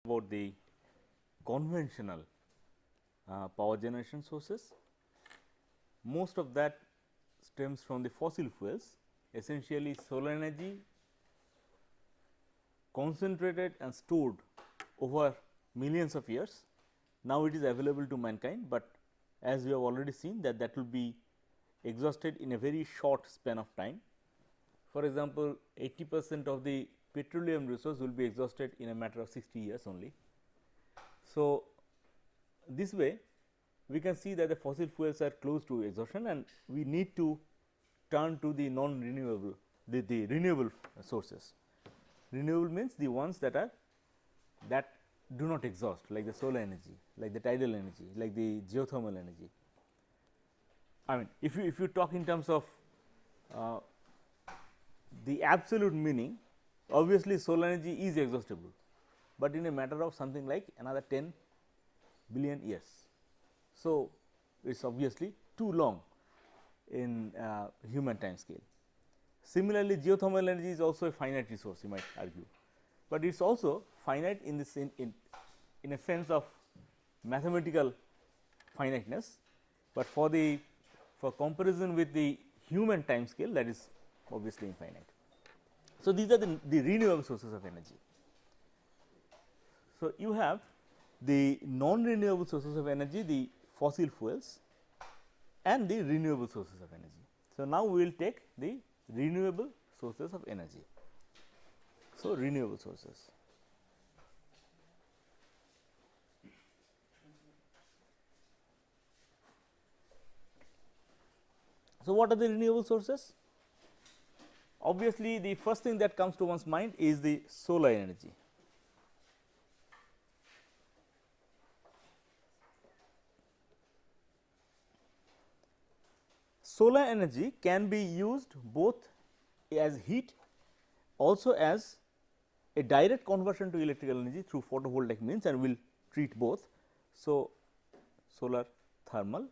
about the conventional power generation sources. Most of that stems from the fossil fuels, essentially solar energy concentrated and stored over millions of years. Now, it is available to mankind, but as we have already seen that will be exhausted in a very short span of time. For example, 80% of the petroleum resource will be exhausted in a matter of 60 years only. So, this way we can see that the fossil fuels are close to exhaustion and we need to turn to the non renewable the renewable sources. Renewable means the ones that do not exhaust, like the solar energy, like the tidal energy, like the geothermal energy. I mean, if you talk in terms of the absolute meaning, obviously solar energy is exhaustible, but in a matter of something like another 10 billion years. So, it is obviously too long in human time scale. Similarly, geothermal energy is also a finite resource, you might argue, but it is also finite in this in a sense of mathematical finiteness, but for comparison with the human time scale, that is obviously infinite. So, these are the renewable sources of energy. So, you have the non renewable sources of energy, the fossil fuels and the renewable sources of energy. So, now we will take the renewable sources of energy. So, renewable sources. So, what are the renewable sources? Obviously, the first thing that comes to one's mind is the solar energy. Solar energy can be used both as heat, also as a direct conversion to electrical energy through photovoltaic means, and we will treat both. So, solar thermal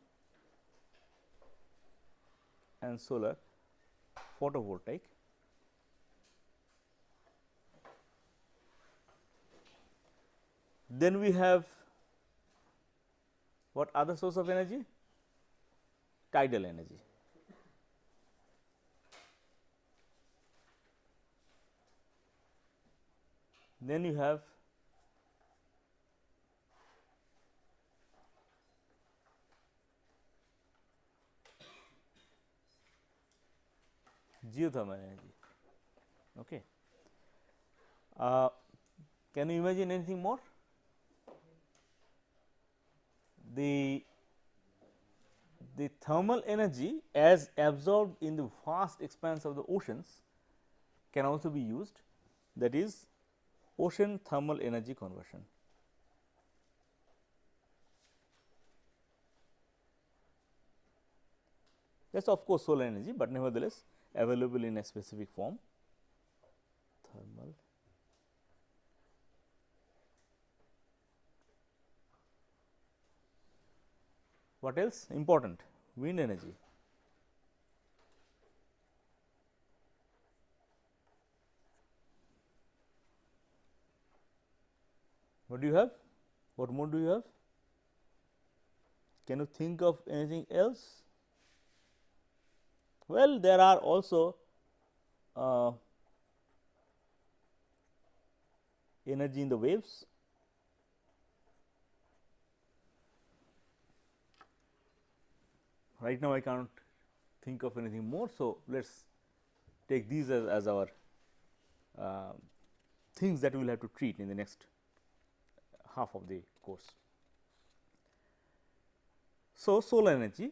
and solar photovoltaic. Then we have what other source of energy? Tidal energy. Then you have geothermal energy. Okay. Can you imagine anything more? The thermal energy as absorbed in the vast expanse of the oceans can also be used, that is ocean thermal energy conversion. That is of course solar energy, but nevertheless available in a specific form, thermal. What else important? Wind energy. What do you have? What more do you have? Can you think of anything else? Well, there are also energy in the waves. Right now, I cannot think of anything more. So, let us take these as our things that we will have to treat in the next half of the course. So, solar energy,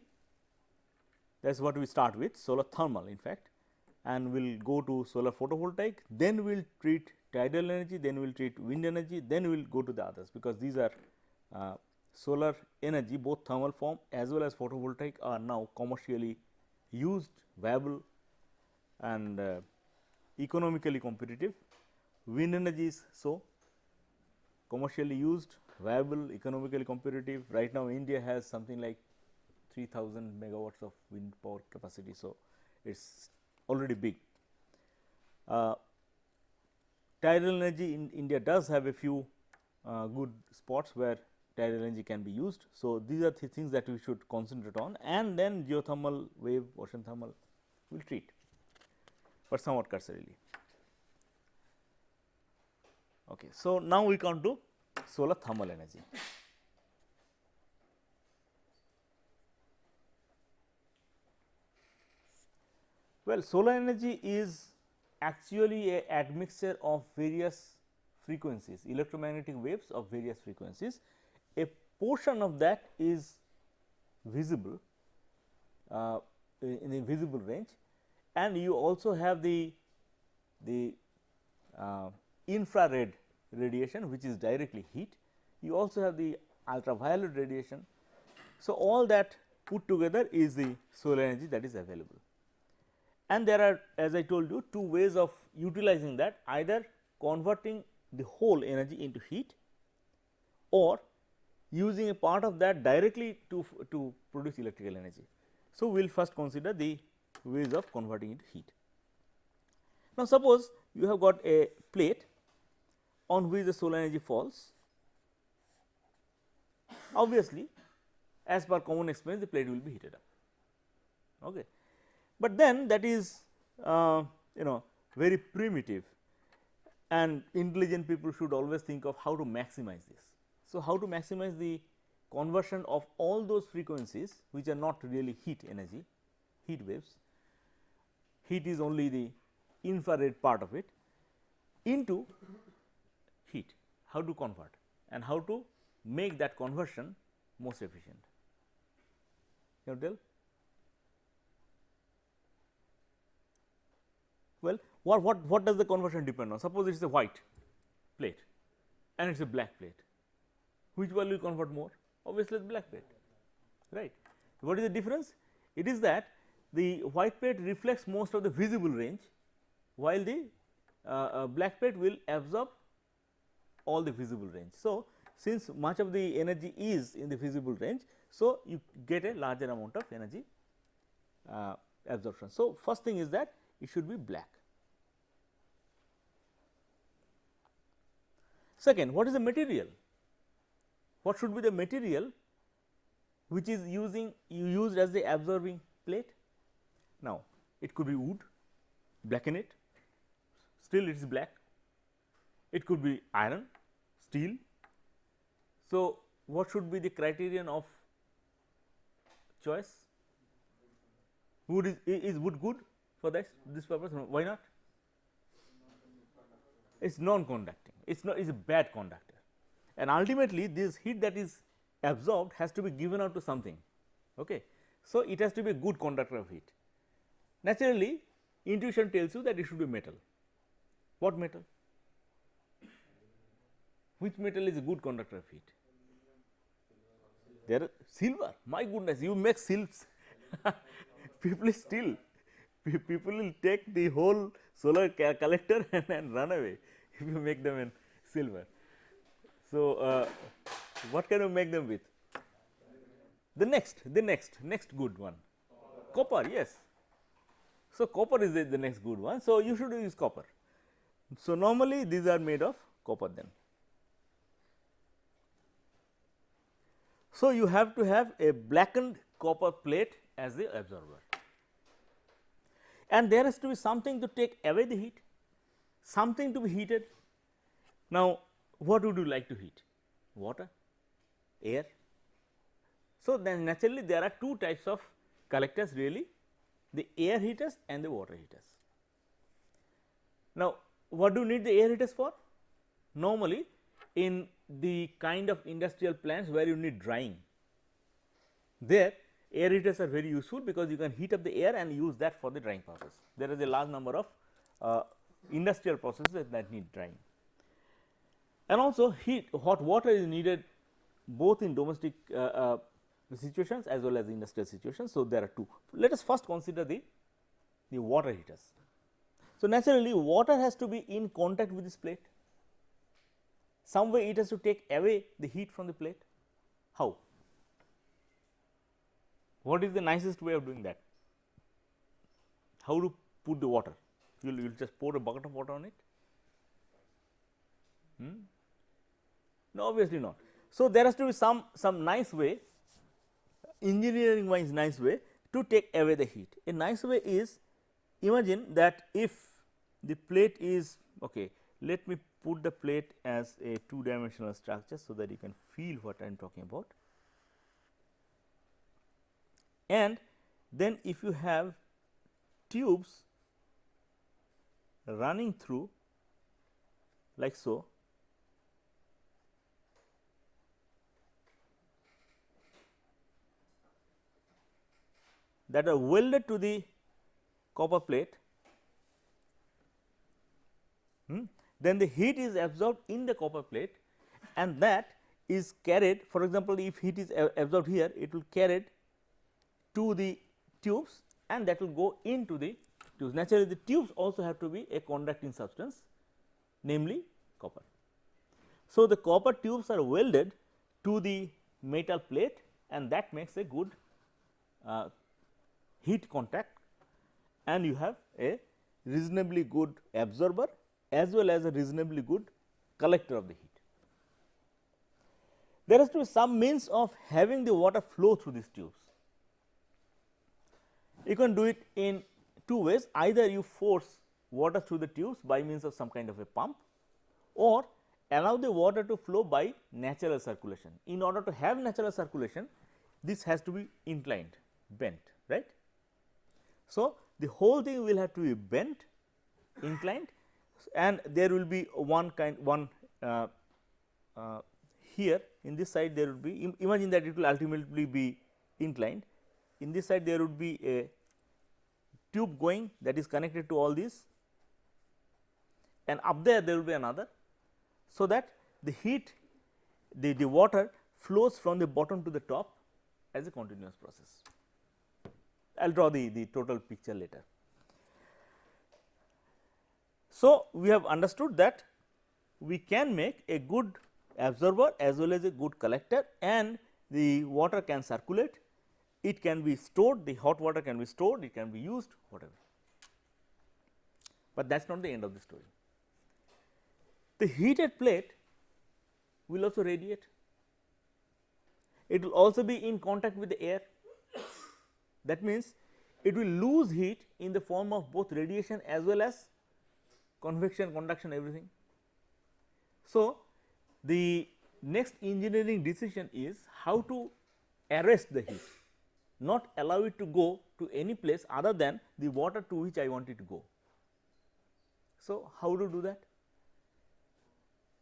that is what we start with, solar thermal in fact, and we will go to solar photovoltaic, then we will treat tidal energy, then we will treat wind energy, then we will go to the others, because these are solar energy, both thermal form as well as photovoltaic are now commercially used, viable and economically competitive. Wind energy is so commercially used, viable, economically competitive. Right now, India has something like 3000 megawatts of wind power capacity. So, it is already big. Tidal energy in India does have a few good spots where tidal energy can be used. So, these are the things that we should concentrate on, and then geothermal, wave, ocean thermal will treat, but somewhat cursorily. Okay. So, now we come to solar thermal energy. Well, solar energy is actually a admixture of various frequencies, electromagnetic waves of various frequencies. A portion of that is visible in a visible range, and you also have the infrared radiation, which is directly heat. You also have the ultraviolet radiation. So, all that put together is the solar energy that is available. And there are, as I told you, two ways of utilizing that, either converting the whole energy into heat or using a part of that directly to produce electrical energy. So, we will first consider the ways of converting into heat. Now, suppose you have got a plate on which the solar energy falls. Obviously, as per common experience, the plate will be heated up. Okay. But then that is very primitive, and intelligent people should always think of how to maximize this. So, how to maximize the conversion of all those frequencies which are not really heat energy, heat waves, heat is only the infrared part of it, into heat. How to convert and how to make that conversion most efficient? Can you tell? Well, what does the conversion depend on? Suppose it is a white plate and it is a black plate. Which one will convert more? Obviously, the black plate, right. What is the difference? It is that the white plate reflects most of the visible range, while the black plate will absorb all the visible range. So, since much of the energy is in the visible range, so you get a larger amount of energy absorption. So, first thing is that it should be black. Second, what is the material? What should be the material which is used as the absorbing plate? Now, it could be wood, blacken it, still it is black. It could be iron, steel. So, what should be the criterion of choice? Wood is wood good for this purpose? No, why not? It is non-conducting. It is a bad conductor, and ultimately this heat that is absorbed has to be given out to something. Okay. So, it has to be a good conductor of heat. Naturally, intuition tells you that it should be metal. What metal? Which metal is a good conductor of heat? There are silver. My goodness, you make silks. People still, people will take the whole solar collector and run away if you make them in silver. So, what can you make them with? The next good one, copper. Yes. So, copper is the next good one. So, you should use copper. So, normally these are made of copper then. So, you have to have a blackened copper plate as the absorber, and there has to be something to take away the heat, something to be heated. Now, what would you like to heat? Water, air. So, then naturally there are two types of collectors really, the air heaters and the water heaters. Now, what do you need the air heaters for? Normally, in the kind of industrial plants where you need drying, there air heaters are very useful because you can heat up the air and use that for the drying process. There is a large number of industrial processes that need drying, and also hot water is needed both in domestic situations as well as industrial situations. So, there are two. Let us first consider the water heaters. So, naturally water has to be in contact with this plate. Some way it has to take away the heat from the plate. How? What is the nicest way of doing that? How to put the water? You will just pour a bucket of water on it. No, obviously not. So, there has to be some nice way, engineering wise nice way to take away the heat. A nice way is, imagine that if the plate is okay, let me put the plate as a two dimensional structure, so that you can feel what I am talking about. And then if you have tubes running through like so, that are welded to the copper plate, then the heat is absorbed in the copper plate, and that is carried. For example, if heat is absorbed here, it will carried to the tubes, and that will go into the tubes. Naturally, the tubes also have to be a conducting substance, namely copper. So, the copper tubes are welded to the metal plate, and that makes a good heat contact, and you have a reasonably good absorber as well as a reasonably good collector of the heat. There has to be some means of having the water flow through these tubes. You can do it in two ways: either you force water through the tubes by means of some kind of a pump, or allow the water to flow by natural circulation. In order to have natural circulation, this has to be inclined, bent, right. So, the whole thing will have to be bent, inclined, and there will be here in this side there would be, imagine that it will ultimately be inclined. In this side there would be a tube going, that is connected to all these, and up there will be another. So, that the heat, the water flows from the bottom to the top as a continuous process. I will draw the total picture later. So, we have understood that we can make a good absorber as well as a good collector, and the water can circulate, it can be stored, the hot water can be stored, it can be used, whatever. But that is not the end of the story. The heated plate will also radiate, it will also be in contact with the air. That means, it will lose heat in the form of both radiation as well as convection, conduction, everything. So, the next engineering decision is how to arrest the heat, not allow it to go to any place other than the water to which I want it to go. So, how to do that?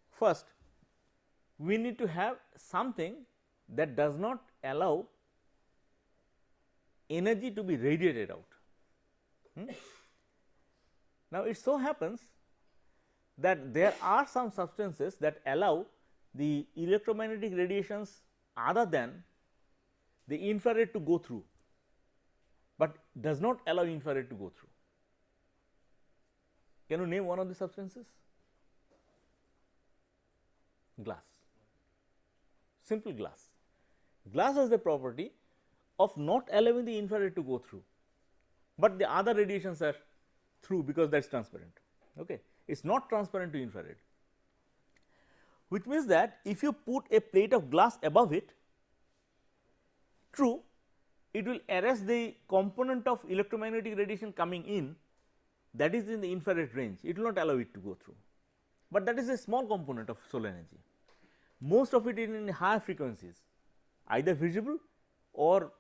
First, we need to have something that does not allow energy to be radiated out. Now, it so happens that there are some substances that allow the electromagnetic radiations other than the infrared to go through, but does not allow infrared to go through. Can you name one of the substances? Glass, simple glass. Glass has the property of not allowing the infrared to go through, but the other radiations are through, because that is transparent. Okay. It is not transparent to infrared, which means that if you put a plate of glass above it, true, it will arrest the component of electromagnetic radiation coming in, that is in the infrared range, it will not allow it to go through, but that is a small component of solar energy. Most of it is in higher frequencies, either visible or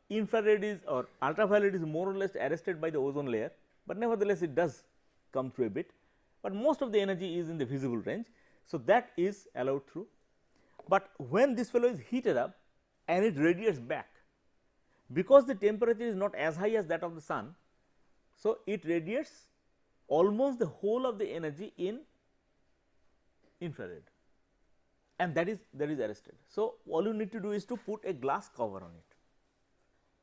infrared is or ultraviolet is more or less arrested by the ozone layer, but nevertheless it does come through a bit, but most of the energy is in the visible range. So, that is allowed through, but when this fellow is heated up and it radiates back, because the temperature is not as high as that of the sun. So, it radiates almost the whole of the energy in infrared, and that is arrested. So, all you need to do is to put a glass cover on it,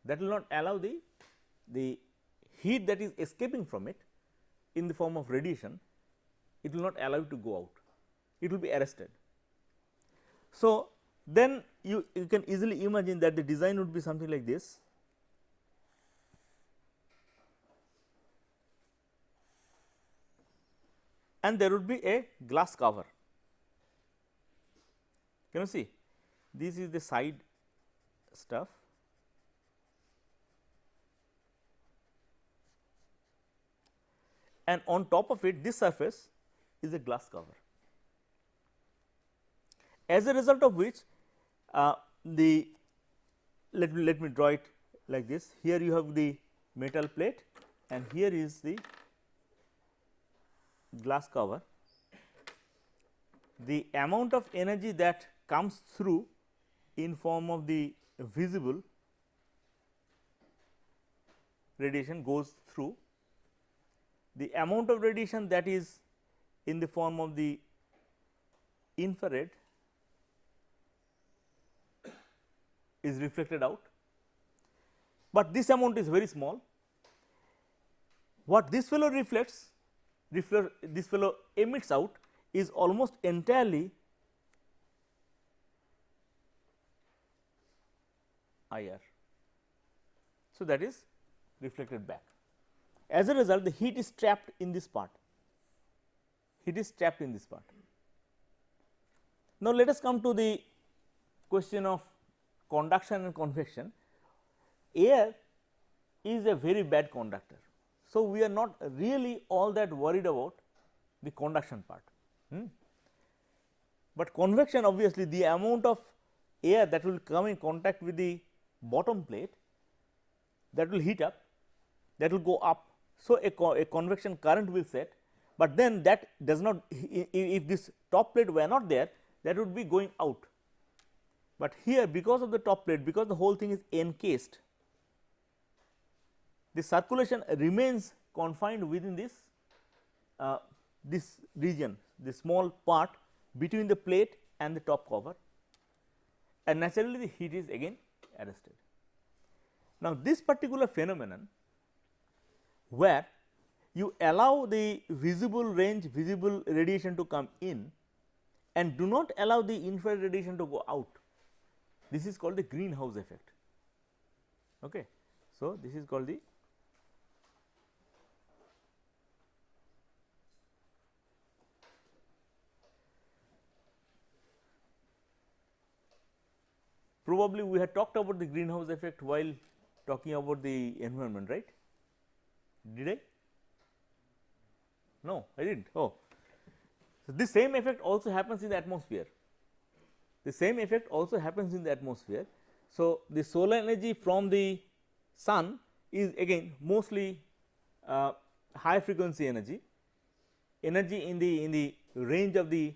that will not allow the heat that is escaping from it in the form of radiation, it will not allow it to go out, it will be arrested. So, then you can easily imagine that the design would be something like this. And there would be a glass cover. Can you see? This is the side stuff, and on top of it this surface is a glass cover. As a result of which the let me draw it like this. Here you have the metal plate and here is the glass cover. The amount of energy that comes through in form of the visible radiation goes through. The amount of radiation that is in the form of the infrared is reflected out, but this amount is very small. What this fellow reflects, this fellow emits out is almost entirely IR. So, that is reflected back. As a result, the heat is trapped in this part. Heat is trapped in this part. Now, let us come to the question of conduction and convection. Air is a very bad conductor. So, we are not really all that worried about the conduction part. But convection, obviously the amount of air that will come in contact with the bottom plate, that will heat up, that will go up. So, a convection current will set, but then that does not, if this top plate were not there, that would be going out. But here, because of the top plate, because the whole thing is encased, the circulation remains confined within this this region, the small part between the plate and the top cover, and naturally the heat is again arrested. Now, this particular phenomenon where you allow the visible range, visible radiation to come in and do not allow the infrared radiation to go out, this is called the greenhouse effect. Okay. So, this is called the probably we had talked about the greenhouse effect while talking about the environment, right? Did I? No, I did not. Oh, so this same effect also happens in the atmosphere. The same effect also happens in the atmosphere. So, the solar energy from the sun is again mostly high frequency energy, energy in the range of the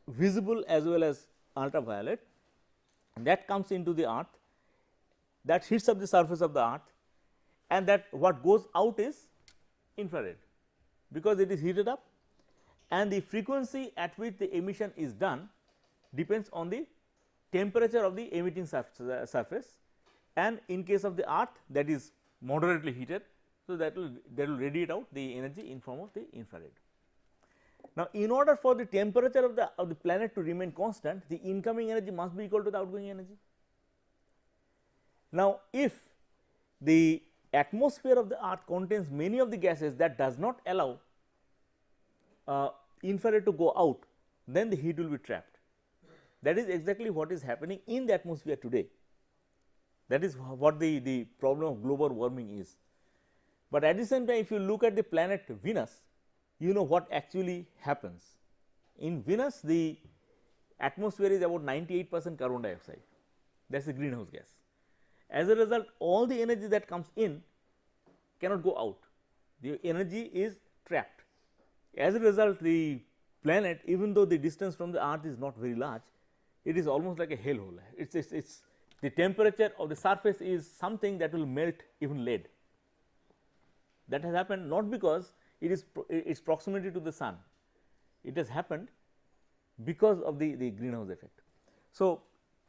visible as well as ultraviolet, and that comes into the earth, that heats up the surface of the earth, and that what goes out is infrared, because it is heated up, and the frequency at which the emission is done depends on the temperature of the emitting surface, and in case of the earth that is moderately heated. So, that will radiate out the energy in form of the infrared. Now, in order for the temperature of the planet to remain constant, the incoming energy must be equal to the outgoing energy. Now, if the atmosphere of the earth contains many of the gases that does not allow infrared to go out, then the heat will be trapped. That is exactly what is happening in the atmosphere today. That is what the problem of global warming is. But at the same time, if you look at the planet Venus, you know what actually happens. In Venus, the atmosphere is about 98% carbon dioxide, that is the greenhouse gas. As a result, all the energy that comes in cannot go out, the energy is trapped. As a result, the planet, even though the distance from the earth is not very large, it is almost like a hellhole. It's the temperature of the surface is something that will melt even lead. That has happened not because it is its proximity to the sun, it has happened because of the greenhouse effect. So,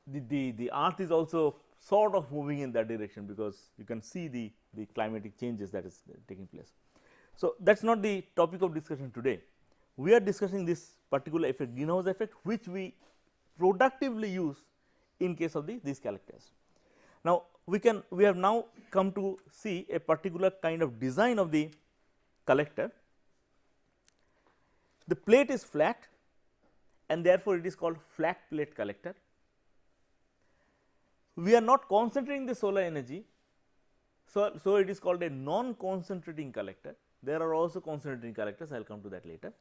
the earth is also sort of moving in that direction, because you can see the climatic changes that is taking place. So, that is not the topic of discussion today. We are discussing this particular effect, greenhouse effect, which we productively use in case of these collectors. Now, we have now come to see a particular kind of design of the collector. The plate is flat and therefore, it is called flat plate collector. We are not concentrating the solar energy. So, it is called a non concentrating collector. There are also concentrating collectors, I will come to that later.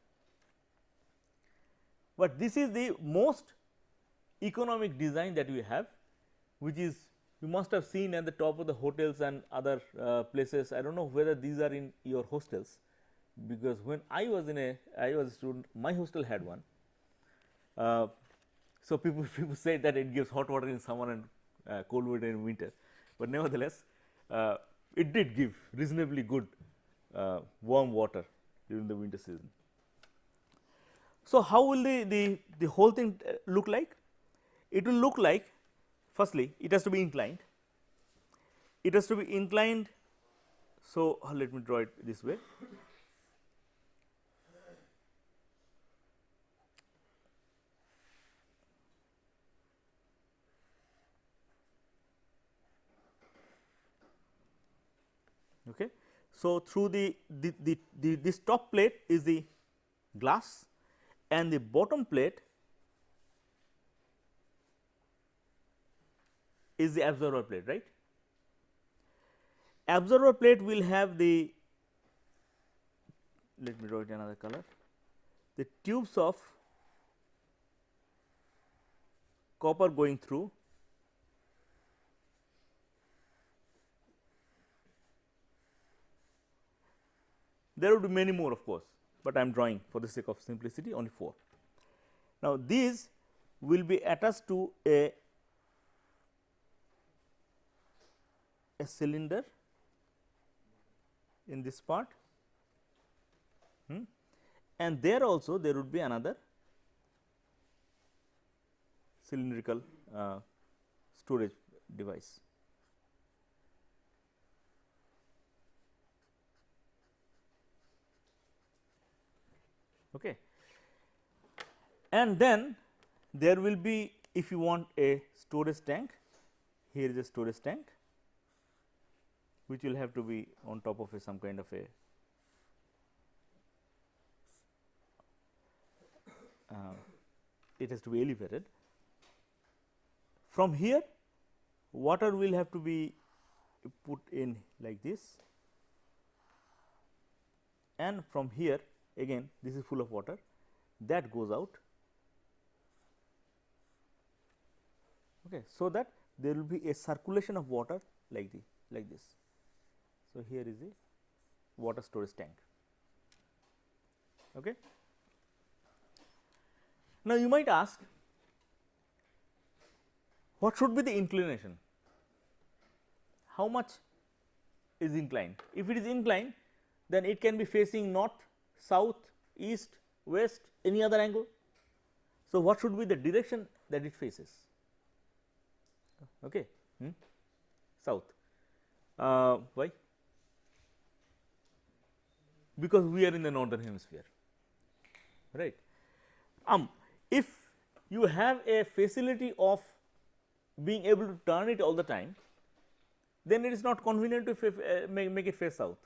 But this is the most economic design that we have, which is you must have seen at the top of the hotels and other places. I do not know whether these are in your hostels, because when I was a student, my hostel had one. So, people say that it gives hot water in summer and cold water in winter, but nevertheless, it did give reasonably good warm water during the winter season. So, how will the whole thing look like? It will look like, firstly, it has to be inclined. It has to be inclined. So, let me draw it this way. Okay. So, through this top plate is the glass, and the bottom plate is the absorber plate, right. Absorber plate will have the, let me draw it another color, the tubes of copper going through, there would be many more of course, but I am drawing for the sake of simplicity only 4. Now, these will be attached to a cylinder in this part, and there also there would be another cylindrical storage device. Okay. And then there will be, if you want a storage tank, here is a storage tank, which will have to be on top of some kind of a it has to be elevated. From here, water will have to be put in like this, and from here again this is full of water, that goes out. Okay. So, that there will be a circulation of water like this. So, here is the water storage tank. Okay. Now, you might ask, what should be the inclination? How much is inclined? If it is inclined, then it can be facing north, south, east, west, any other angle. So, what should be the direction that it faces? Okay. South. Why? Because we are in the northern hemisphere, right. If you have a facility of being able to turn it all the time, then it is not convenient to make it face south,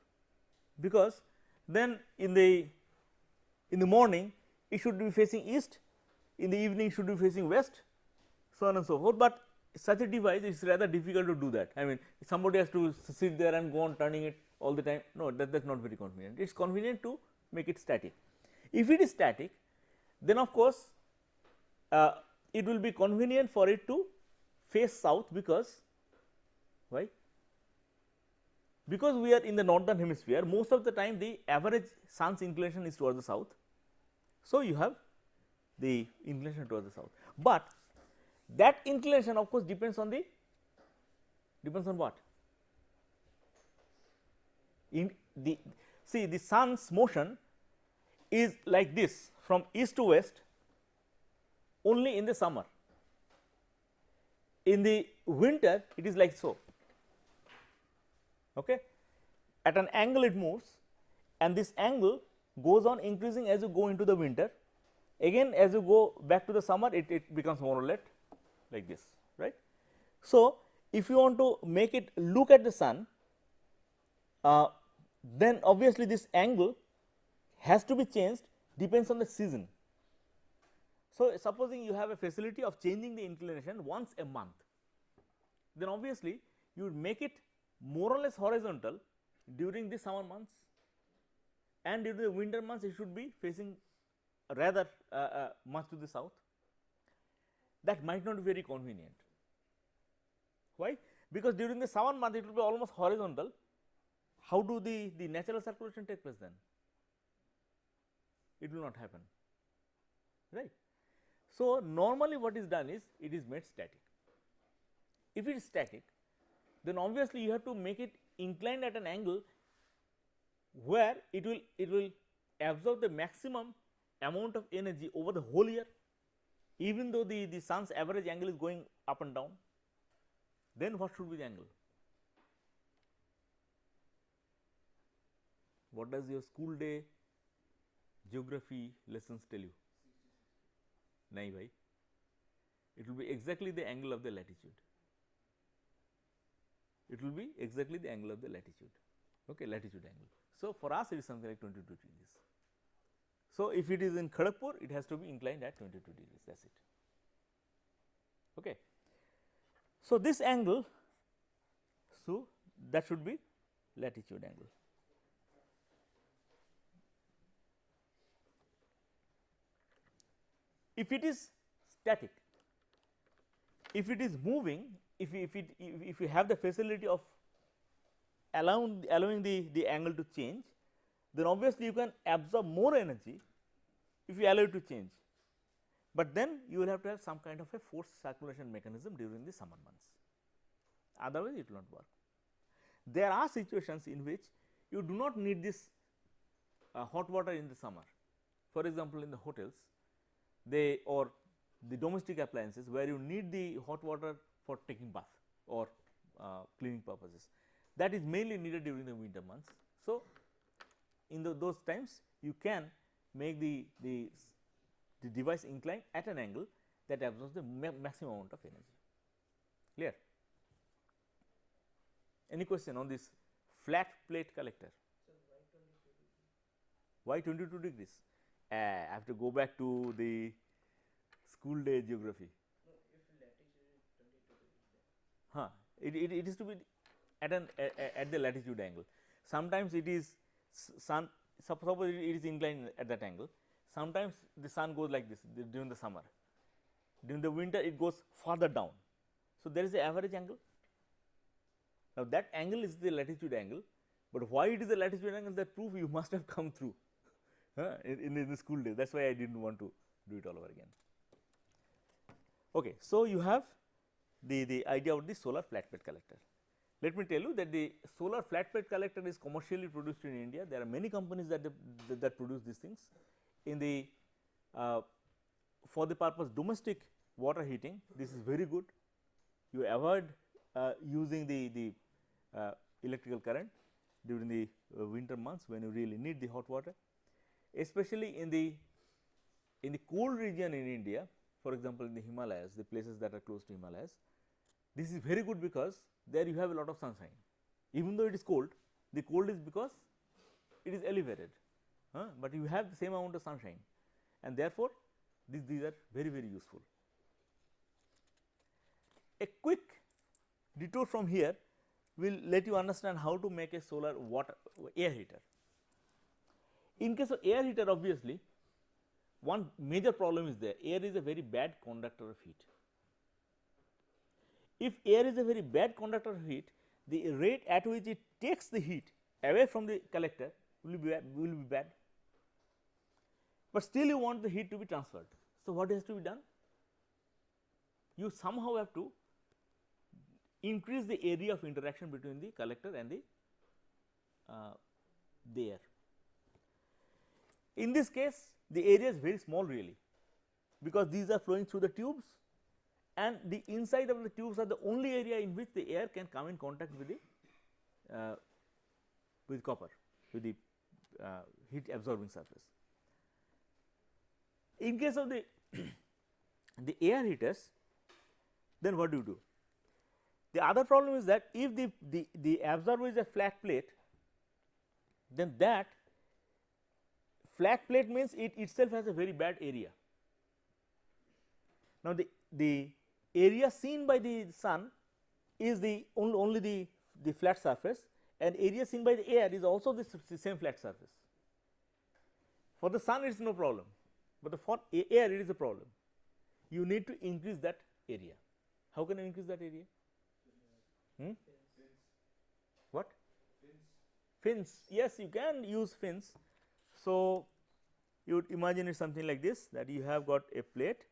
because then in the morning it should be facing east, in the evening it should be facing west, so on and so forth. But such a device is rather difficult to do that. I mean, somebody has to sit there and go on turning it all the time. No, that is not very convenient. It is convenient to make it static. If it is static, then of course, it will be convenient for it to face south, because why? Because we are in the northern hemisphere, most of the time the average sun's inclination is towards the south. So, you have the inclination towards the south, but that inclination of course depends on what? In the sun's motion is like this from east to west only in the summer. In the winter it is like so. Okay. At an angle it moves, and this angle goes on increasing as you go into the winter. Again, as you go back to the summer, it becomes more or less like this, right. So, if you want to make it look at the sun, then obviously this angle has to be changed, depends on the season. So, supposing you have a facility of changing the inclination once a month, then obviously you would make it more or less horizontal during the summer months, and during the winter months it should be facing rather much to the south. That might not be very convenient. Why? Because during the summer month it will be almost horizontal. How do the natural circulation take place then? It will not happen, right. So, normally what is done is it is made static. If it is static, then obviously you have to make it inclined at an angle where it will absorb the maximum amount of energy over the whole year, even though the sun's average angle is going up and down. Then what should be the angle? What does your school day geography lessons tell you? Nahi bhai, it will be exactly the angle of the latitude. It will be exactly the angle of the latitude, okay, latitude angle. So, for us it is something like 22 degrees. So, if it is in Kharagpur, it has to be inclined at 22 degrees, that is it. Okay. So, this angle, so that should be latitude angle. If it is static, if it is moving, if you have the facility of allowing the angle to change, then obviously you can absorb more energy if you allow it to change, but then you will have to have some kind of a forced circulation mechanism during the summer months, otherwise it will not work. There are situations in which you do not need this hot water in the summer. For example, in the hotels, or the domestic appliances where you need the hot water for taking bath or cleaning purposes, that is mainly needed during the winter months. So, in those times you can make the device incline at an angle that absorbs the maximum amount of energy. Clear? Any question on this flat plate collector? So, why 22 degrees? I have to go back to the school day geography. No, if latitude is 22 degrees, It is to be at the latitude angle. Sometimes it is sun, suppose it is inclined at that angle. Sometimes the sun goes like this during the summer. During the winter it goes further down. So, there is the average angle. Now, that angle is the latitude angle, but why it is the latitude angle, that proof you must have come through in the school days. That is why I did not want to do it all over again. Okay. So, you have the idea of the solar flat plate collector. Let me tell you that the solar flat plate collector is commercially produced in India. There are many companies that produce these things. In the for the purpose domestic water heating, this is very good. You avoid using the electrical current during the winter months when you really need the hot water, especially in the cold region in India. For example, in the Himalayas, the places that are close to Himalayas, this is very good because there you have a lot of sunshine. Even though it is cold, the cold is because it is elevated, but you have the same amount of sunshine, and therefore, these are very useful. A quick detour from here will let you understand how to make a solar air heater. In case of air heater, obviously, one major problem is there. Air is a very bad conductor of heat. If air is a very bad conductor of heat, the rate at which it takes the heat away from the collector will be bad, but still you want the heat to be transferred. So, what has to be done? You somehow have to increase the area of interaction between the collector and the air. In this case, the area is very small really, because these are flowing through the tubes, and the inside of the tubes are the only area in which the air can come in contact with the copper, with the heat absorbing surface. In case of the the air heaters, then what do you do? The other problem is that if the absorber is a flat plate, then that flat plate means it itself has a very bad area. Now, the area seen by the sun is the only the flat surface, and area seen by the air is also the same flat surface. For the sun it is no problem, but for air it is a problem. You need to increase that area. How can you increase that area? What? Fins. Yes, you can use fins. So, you would imagine it something like this, that you have got a plate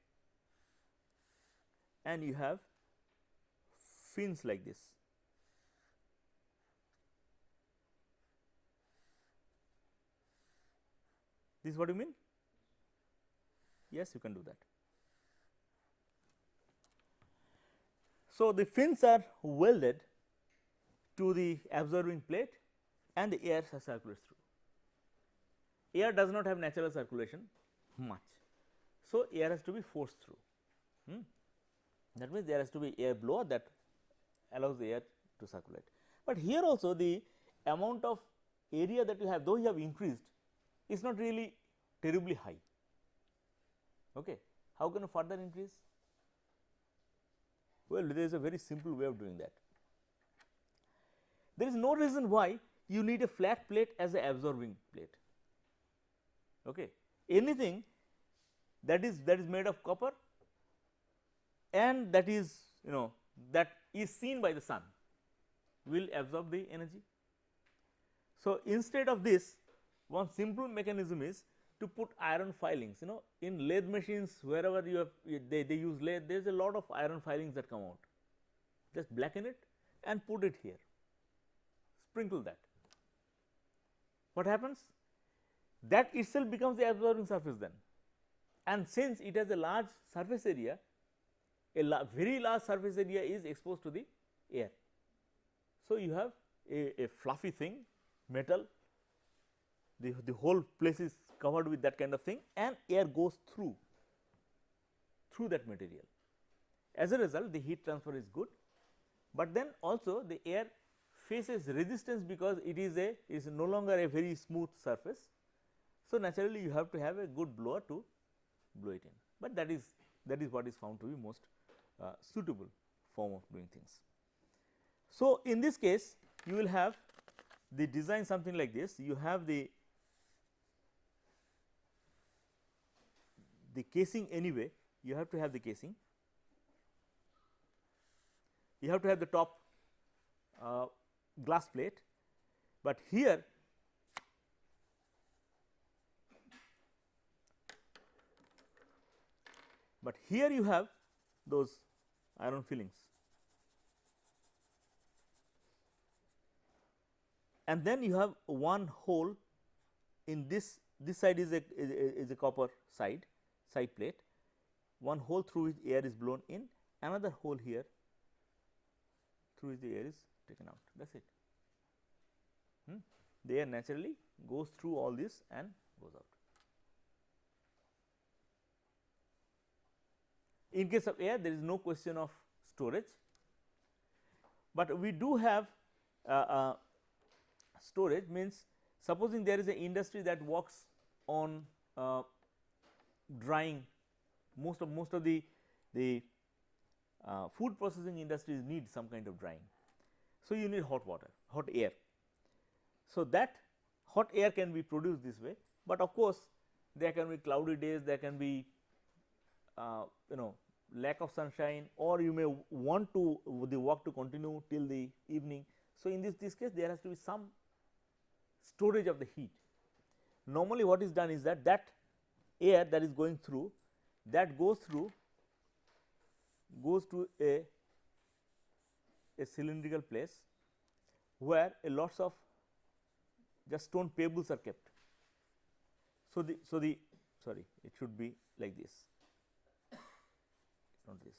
and you have fins like this. This is what you mean? Yes, you can do that. So, the fins are welded to the absorbing plate and the air circulates through. Air does not have natural circulation much. So, air has to be forced through. That means, there has to be air blower that allows the air to circulate. But here also the amount of area that you have, though you have increased, is not really terribly high. Okay. How can you further increase? Well, there is a very simple way of doing that. There is no reason why you need a flat plate as an absorbing plate. Okay. Anything that is made of copper and that is seen by the sun will absorb the energy. So, instead of this, one simple mechanism is to put iron filings. In lathe machines, wherever you have they use lathe, there is a lot of iron filings that come out. Just blacken it and put it here, sprinkle that. What happens? That itself becomes the absorbing surface then, and since it has a large surface area, very large surface area is exposed to the air. So, you have a fluffy thing, metal, the whole place is covered with that kind of thing, and air goes through that material. As a result, the heat transfer is good, but then also the air faces resistance because it is no longer a very smooth surface. So, naturally, you have to have a good blower to blow it in, but that is what is found to be most suitable form of doing things. So, in this case, you will have the design something like this. You have the casing anyway, you have to have the casing, you have to have the top glass plate, but here you have those iron fillings, and then you have one hole in this side is a copper side plate, one hole through which air is blown in, another hole here through which the air is taken out. That is it. The air naturally goes through all this and goes out. In case of air, there is no question of storage, but we do have storage. Means supposing there is an industry that works on drying, most of the food processing industries need some kind of drying. So, you need hot water, hot air. So, that hot air can be produced this way, but of course, there can be cloudy days, there can be lack of sunshine, or you may want the work to continue till the evening. So, in this case, there has to be some storage of the heat. Normally, what is done is that air that is going through, that goes to a cylindrical place where a lots of just stone pebbles are kept. So, sorry, it should be like this, not this.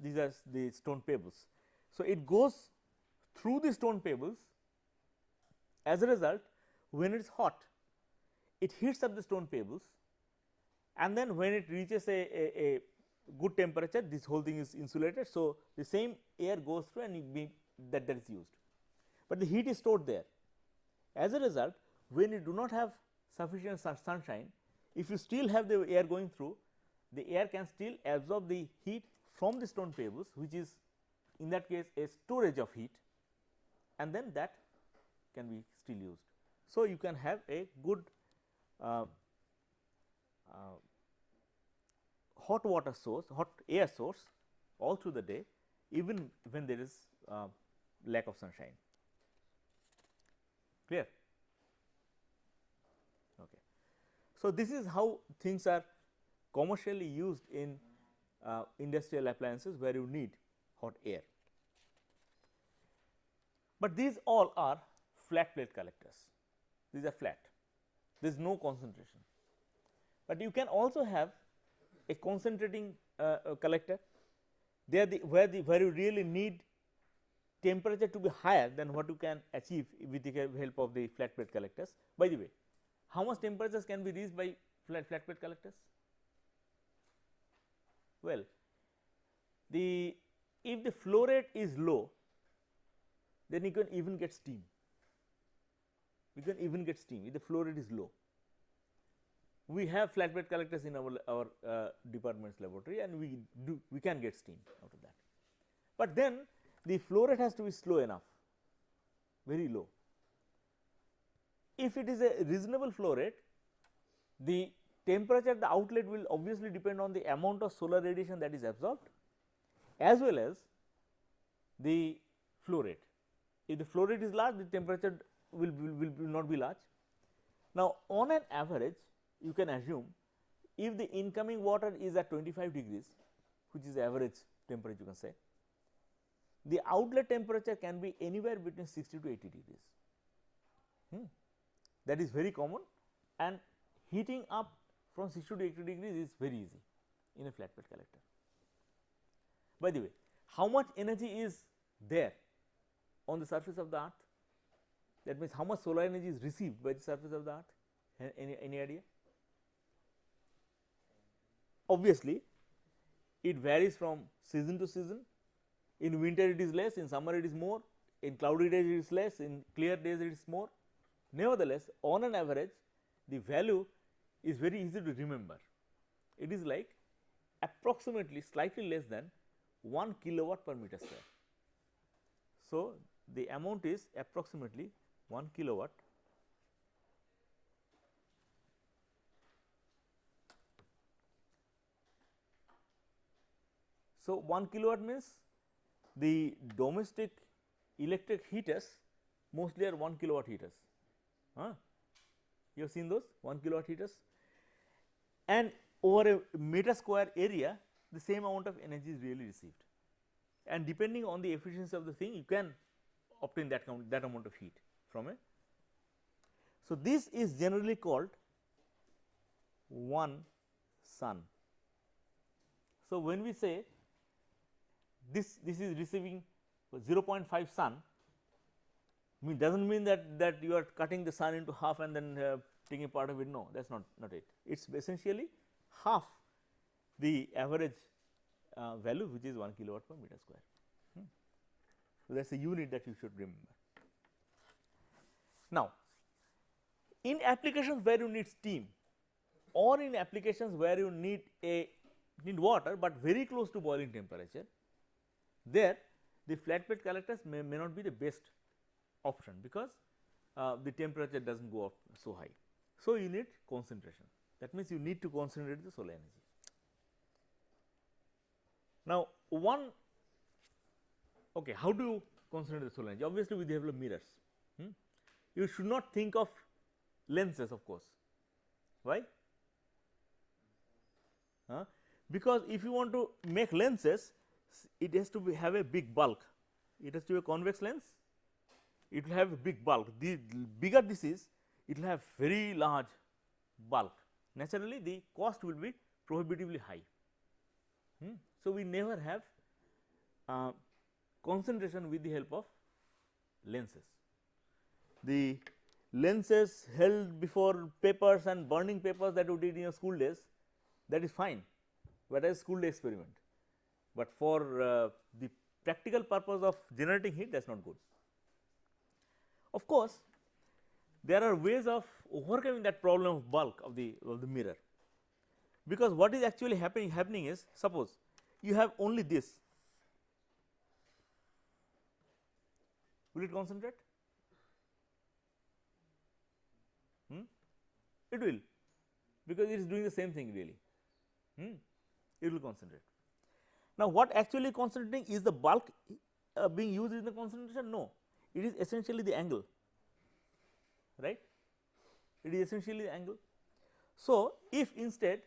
These are the stone pebbles. So, it goes through the stone pebbles. As a result, when it is hot, it heats up the stone pebbles, and then when it reaches a good temperature, this whole thing is insulated. So, the same air goes through and that is used, but the heat is stored there. As a result, when you do not have sufficient sunshine, if you still have the air going through, the air can still absorb the heat from the stone pebbles, which is in that case a storage of heat, and then that can be still used. So, you can have a good hot water source, hot air source all through the day, even when there is lack of sunshine. Clear? Okay. So, this is how things are commercially used in industrial appliances where you need hot air. But these all are flat plate collectors, these are flat, there is no concentration. But you can also have a concentrating collector, they are where you really need temperature to be higher than what you can achieve with the help of the flat plate collectors. By the way, how much temperatures can be reached by flat plate collectors? Well, if the flow rate is low, then you can even get steam. You can even get steam if the flow rate is low. We have flat plate collectors in our department's laboratory, and we can get steam out of that. But then the flow rate has to be slow enough, very low. If it is a reasonable flow rate, the temperature at the outlet will obviously depend on the amount of solar radiation that is absorbed as well as the flow rate. If the flow rate is large, the temperature will not be large. Now, on an average, you can assume if the incoming water is at 25 degrees, which is the average temperature you can say, the outlet temperature can be anywhere between 60 to 80 degrees. That is very common, and heating up from 60 to 80 degrees is very easy in a flat plate collector. By the way, how much energy is there on the surface of the earth? That means how much solar energy is received by the surface of the earth? Any idea? Obviously, it varies from season to season. In winter it is less, in summer it is more, in cloudy days it is less, in clear days it is more. Nevertheless, on an average, the value is very easy to remember. It is like approximately slightly less than 1 kilowatt per meter square. So, the amount is approximately 1 kilowatt . So, 1 kilowatt means the domestic electric heaters mostly are 1 kilowatt heaters. You have seen those 1 kilowatt heaters, and over a meter square area the same amount of energy is really received, and depending on the efficiency of the thing you can obtain that amount of heat from it. So, this is generally called 1 sun. So, when we say this is receiving 0.5 sun, does not mean that you are cutting the sun into half and then taking part of it. No, that is not it. It is essentially half the average value, which is 1 kilowatt per meter square. So, that is a unit that you should remember. Now, in applications where you need steam or in applications where you need water, but very close to boiling temperature, there the flat plate collectors may not be the best option, because the temperature does not go up so high. So, you need concentration, that means you need to concentrate the solar energy. Now, how do you concentrate the solar energy? Obviously, we develop mirrors. You should not think of lenses, of course. Why? Because if you want to make lenses, it has to have a big bulk. It has to be a convex lens, it will have a big bulk. The bigger this is, it will have very large bulk. Naturally, the cost will be prohibitively high. So, we never have concentration with the help of lenses. The lenses held before papers and burning papers that you did in your school days, that is fine, but as school day experiment, but for the practical purpose of generating heat, that is not good. Of course, there are ways of overcoming that problem of bulk of the mirror, because what is actually happening is, suppose you have only this, will it concentrate? It will, because it is doing the same thing really, it will concentrate. Now, what actually concentrating is the bulk being used in the concentration? No, it is essentially the angle, right, it is essentially the angle. So, if instead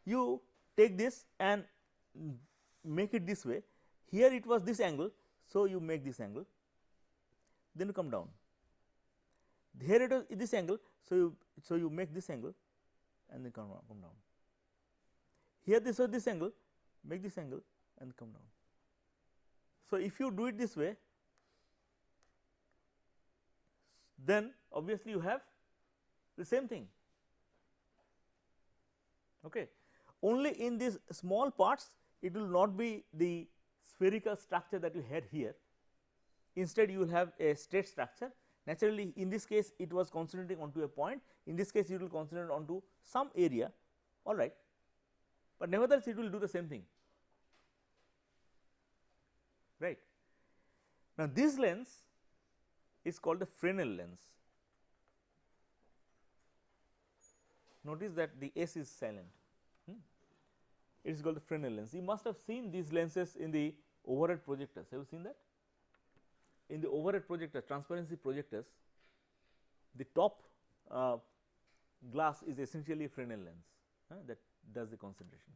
you take this and make it this way, here it was this angle, so you make this angle, then you come down. Here it was this angle, so you make this angle and then come down. Here this was this angle, make this angle and come down. So, if you do it this way, then obviously you have the same thing. Okay. Only in these small parts it will not be the spherical structure that you had here, instead you will have a straight structure. Naturally, in this case it was concentrating onto a point, in this case it will concentrate onto some area, all right, but nevertheless it will do the same thing, right. Now, this lens is called the Fresnel lens. Notice that the S is silent, it is called the Fresnel lens. You must have seen these lenses in the overhead projectors. Have you seen that? In the overhead projectors, transparency projectors, the top glass is essentially a Fresnel lens that does the concentration.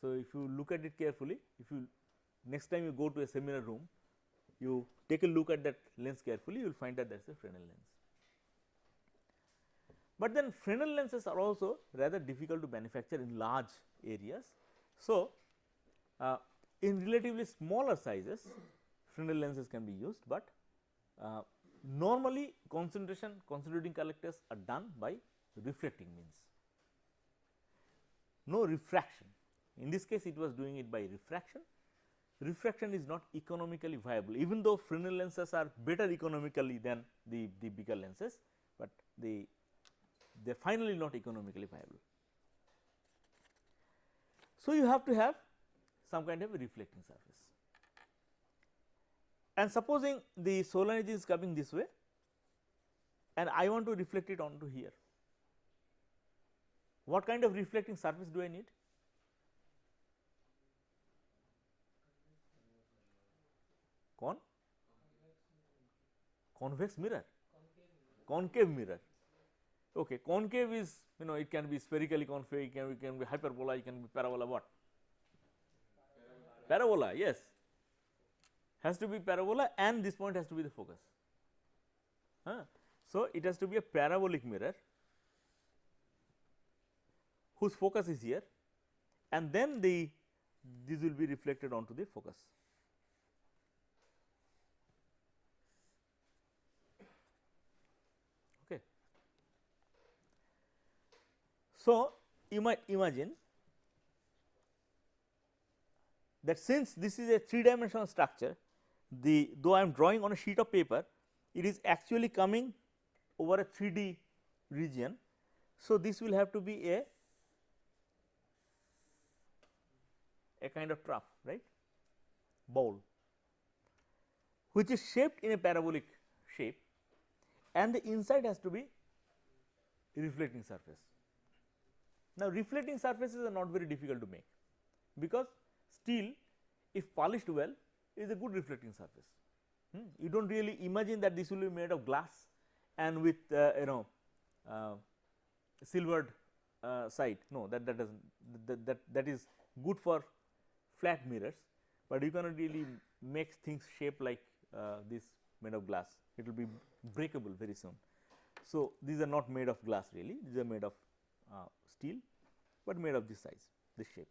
So, if you look at it carefully, if you next time you go to a seminar room, you take a look at that lens carefully, you will find that that is a Fresnel lens. But then Fresnel lenses are also rather difficult to manufacture in large areas. So, in relatively smaller sizes Fresnel lenses can be used, but normally concentrating collectors are done by reflecting means, no refraction. In this case it was doing it by refraction. Refraction is not economically viable, even though Fresnel lenses are better economically than the bigger lenses, but they are finally not economically viable. So, you have to have some kind of a reflecting surface, and supposing the solar energy is coming this way and I want to reflect it onto here, what kind of reflecting surface do I need? Convex mirror, concave mirror. Okay, concave is, it can be spherically concave, it can be hyperbola, it can be parabola. What? Parabola, yes, has to be parabola, and this point has to be the focus. So, it has to be a parabolic mirror whose focus is here, and then this will be reflected onto the focus. Okay. So, you might imagine that since this is a 3-dimensional structure, though I am drawing on a sheet of paper, it is actually coming over a 3D region. So, this will have to be a kind of trough, right, bowl, which is shaped in a parabolic shape, and the inside has to be reflecting surface. Now, reflecting surfaces are not very difficult to make, because steel, if polished well, is a good reflecting surface. You do not really imagine that this will be made of glass and with silvered side. No, that doesn't, that is good for flat mirrors, but you cannot really make things shaped like this made of glass. It will be breakable very soon. So, these are not made of glass really, these are made of steel, but made of this size, this shape.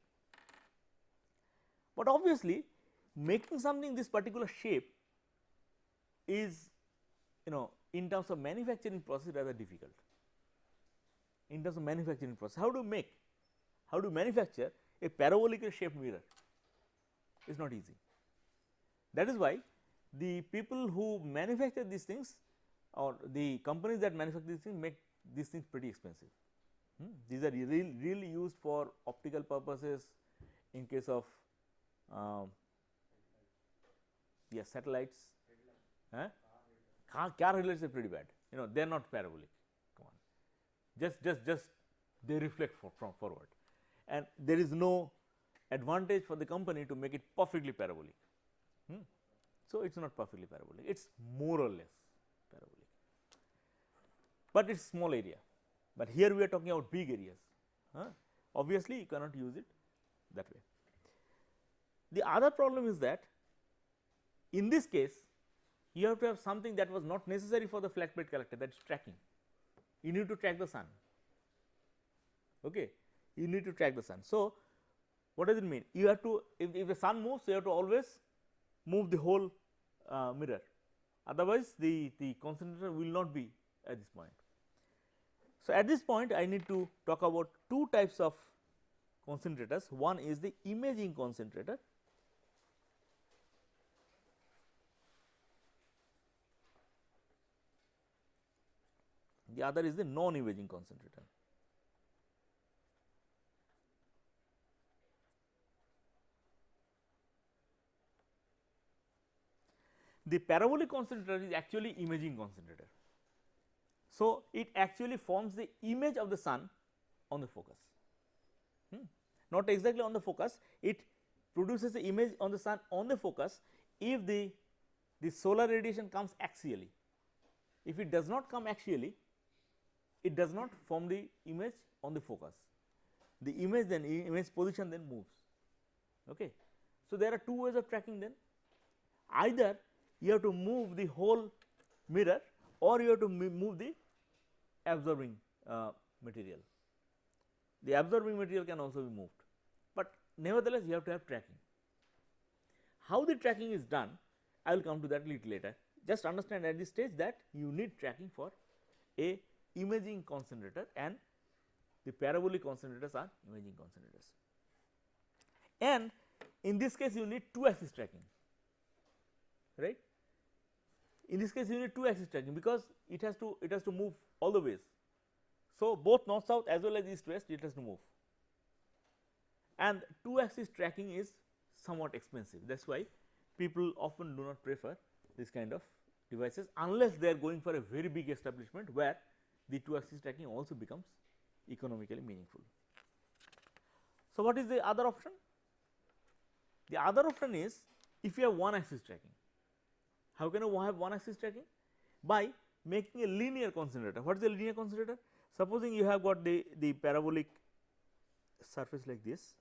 But obviously, making something this particular shape is, in terms of manufacturing process rather difficult. In terms of manufacturing process, how do you manufacture a parabolically shaped mirror? It is not easy. That is why the people who manufacture these things, or the companies that manufacture these things, make these things pretty expensive. These are really used for optical purposes in case of yes, satellites. Car headlights are pretty bad. You know, they are not parabolic. Come on, just they reflect from forward, and there is no advantage for the company to make it perfectly parabolic. So, it is not perfectly parabolic, it is more or less parabolic, but it is small area. But here we are talking about big areas. Obviously, you cannot use it that way. The other problem is that in this case you have to have something that was not necessary for the flat plate collector, that is tracking. You need to track the sun. Okay. You need to track the sun. So, what does it mean? You have to, if the sun moves, you have to always move the whole mirror, otherwise the concentrator will not be at this point. So, at this point I need to talk about two types of concentrators. One is the imaging concentrator, the other is the non-imaging concentrator. The parabolic concentrator is actually imaging concentrator. So, it actually forms the image of the sun on the focus, not exactly on the focus, it produces the image on the sun on the focus if the solar radiation comes axially. If it does not come axially, it does not form the image on the focus. The image position then moves. Okay. So, there are two ways of tracking then. Either you have to move the whole mirror or you have to move the absorbing material. The absorbing material can also be moved, but nevertheless you have to have tracking. How the tracking is done, I will come to that little later. Just understand at this stage that you need tracking for a imaging concentrator, and the parabolic concentrators are imaging concentrators. And in this case you need 2-axis tracking, right. In this case you need 2-axis tracking because it has to move all the ways. So, both north south as well as east west it has to move, and 2-axis tracking is somewhat expensive. That is why people often do not prefer this kind of devices unless they are going for a very big establishment where the 2-axis tracking also becomes economically meaningful. So, what is the other option? The other option is if you have 1-axis tracking. How can you have 1-axis tracking? By making a linear concentrator. What is a linear concentrator? Supposing you have got the parabolic surface like this,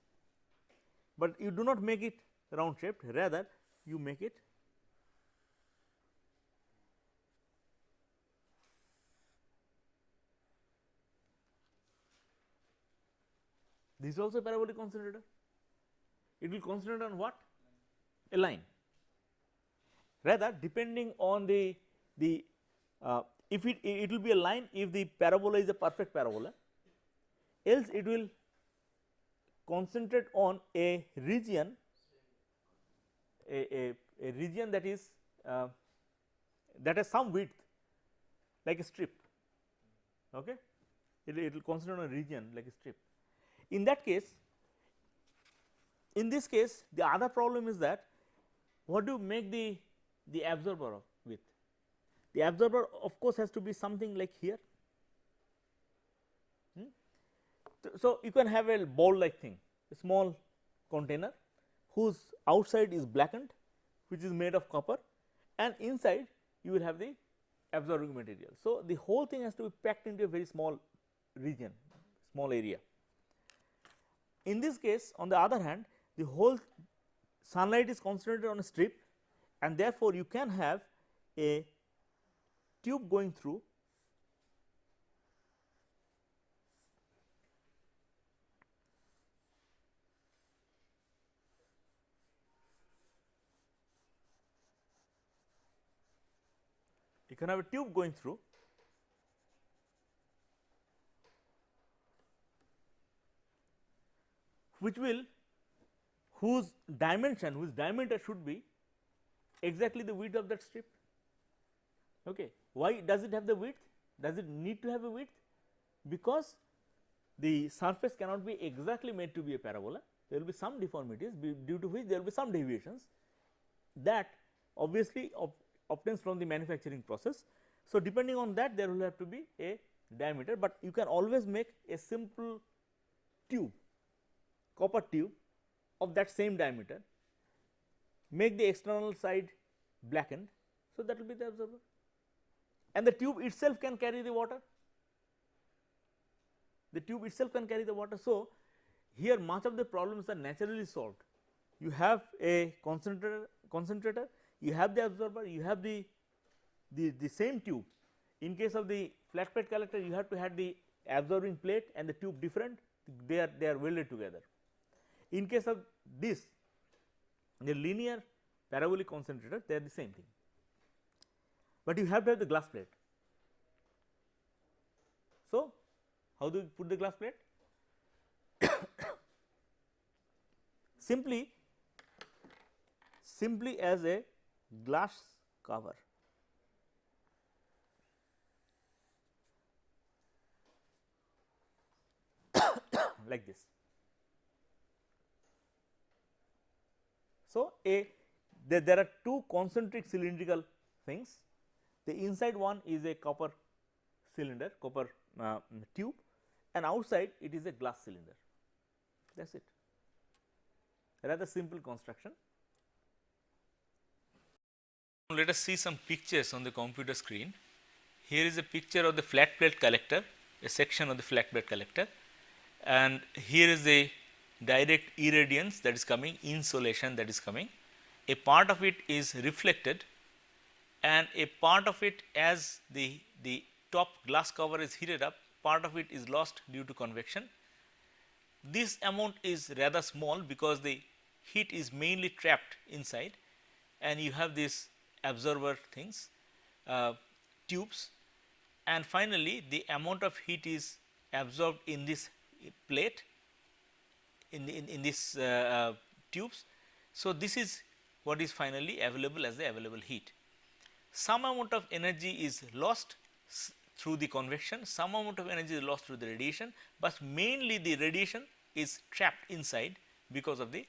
but you do not make it round shaped, rather you make it this is also a parabolic concentrator. It will concentrate on what? A line. Rather, depending on the if it will be a line if the parabola is a perfect parabola, else it will concentrate on a region that is that has some width like a strip. Okay, it will concentrate on a region like a strip. In that case, in this case, the other problem is that what do you make the absorber of with? The absorber of course has to be something like here. So, you can have a ball like thing, a small container whose outside is blackened, which is made of copper, and inside you will have the absorbing material. So, the whole thing has to be packed into a very small region, small area. In this case, on the other hand, the whole sunlight is concentrated on a strip, and therefore, you can have a tube going through whose diameter should be exactly the width of that strip. Okay. Why does it have the width? Does it need to have a width? Because the surface cannot be exactly made to be a parabola. There will be some deformities due to which there will be some deviations that obviously obtains from the manufacturing process. So, depending on that there will have to be a diameter, but you can always make a simple tube, copper tube of that same diameter, make the external side blackened. So, that will be the absorber, and the tube itself can carry the water. The tube itself can carry the water. So, here much of the problems are naturally solved. You have a concentrator, you have the absorber, you have the same tube. In case of the flat plate collector, you have to have the absorbing plate and the tube different, they are welded together. In case of this, the linear parabolic concentrator, they are the same thing, but you have to have the glass plate. So, how do you put the glass plate? simply as a glass cover. Like this. So, there are two concentric cylindrical things. The inside one is a copper cylinder, copper tube, and outside it is a glass cylinder. That is it. Rather simple construction. Let us see some pictures on the computer screen. Here is a picture of the flat plate collector, a section of the flat plate collector, and here is the direct irradiance that is coming, insolation that is coming. A part of it is reflected, and a part of it, as the top glass cover is heated up, part of it is lost due to convection. This amount is rather small because the heat is mainly trapped inside, and you have this absorber things, tubes, and finally the amount of heat is absorbed in this plate, in this tubes. So, this is what is finally available as the available heat. Some amount of energy is lost through the convection, some amount of energy is lost through the radiation, but mainly the radiation is trapped inside because of the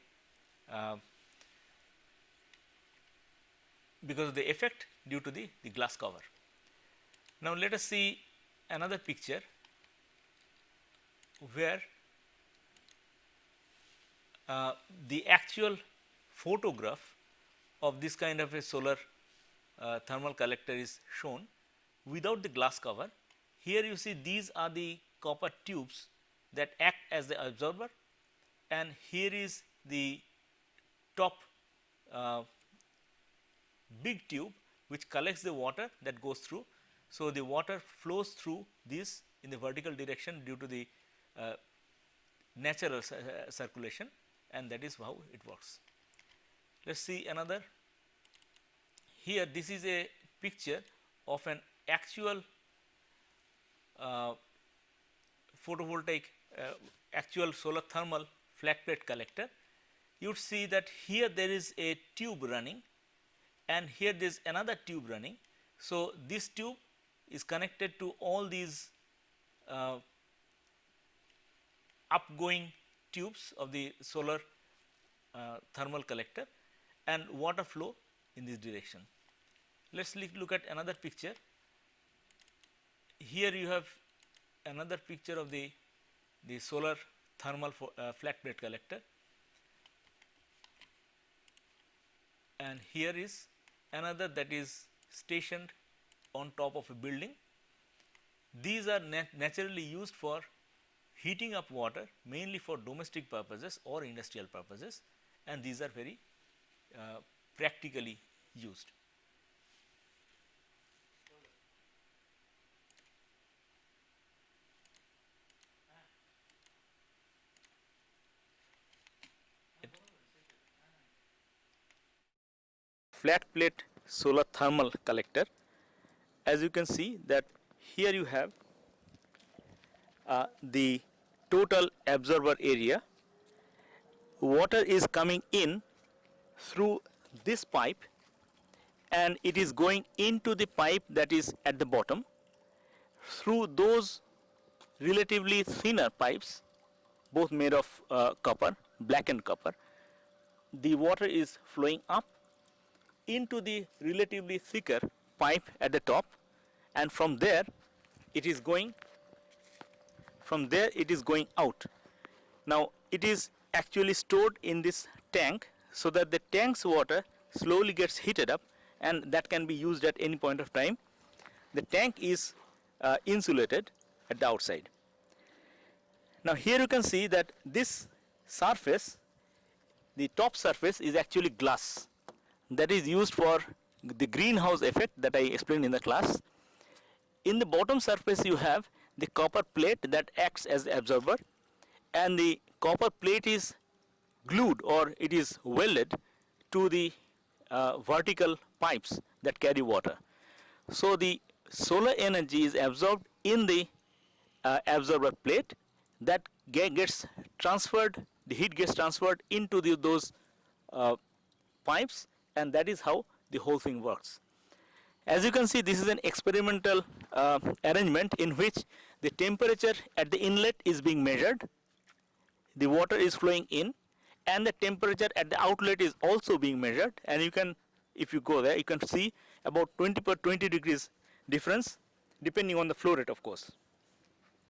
effect due to the glass cover. Now, let us see another picture where the actual photograph of this kind of a solar thermal collector is shown without the glass cover. Here you see these are the copper tubes that act as the absorber, and here is the top big tube which collects the water that goes through. So, the water flows through this in the vertical direction due to the natural circulation, and that is how it works. Let us see another. Here this is a picture of an actual photovoltaic actual solar thermal flat plate collector. You would see that here there is a tube running, and here there is another tube running. So, this tube is connected to all these upgoing tubes of the solar thermal collector, and water flow in this direction. Let us look at another picture. Here you have another picture of the solar thermal flat plate collector, and here is another that is stationed on top of a building. These are naturally used for heating up water, mainly for domestic purposes or industrial purposes, and these are very practically used. Flat plate solar thermal collector. As you can see that here you have the total absorber area. Water is coming in through this pipe, and it is going into the pipe that is at the bottom. Through those relatively thinner pipes, both made of copper, blackened copper. The water is flowing up into the relatively thicker pipe at the top, and from there it is going out. Now it is actually stored in this tank, so that the tank's water slowly gets heated up, and that can be used at any point of time. The tank is insulated at the outside. Now here you can see that this surface, the top surface, is actually glass, that is used for the greenhouse effect that I explained in the class. In the bottom surface you have the copper plate that acts as the absorber, and the copper plate is glued, or it is welded to the vertical pipes that carry water. So the solar energy is absorbed in the absorber plate, that gets transferred, the heat gets transferred into those pipes, and that is how the whole thing works. As you can see, this is an experimental arrangement in which the temperature at the inlet is being measured, the water is flowing in, and the temperature at the outlet is also being measured, and you can, if you go there, you can see about 20 degrees difference depending on the flow rate, of course.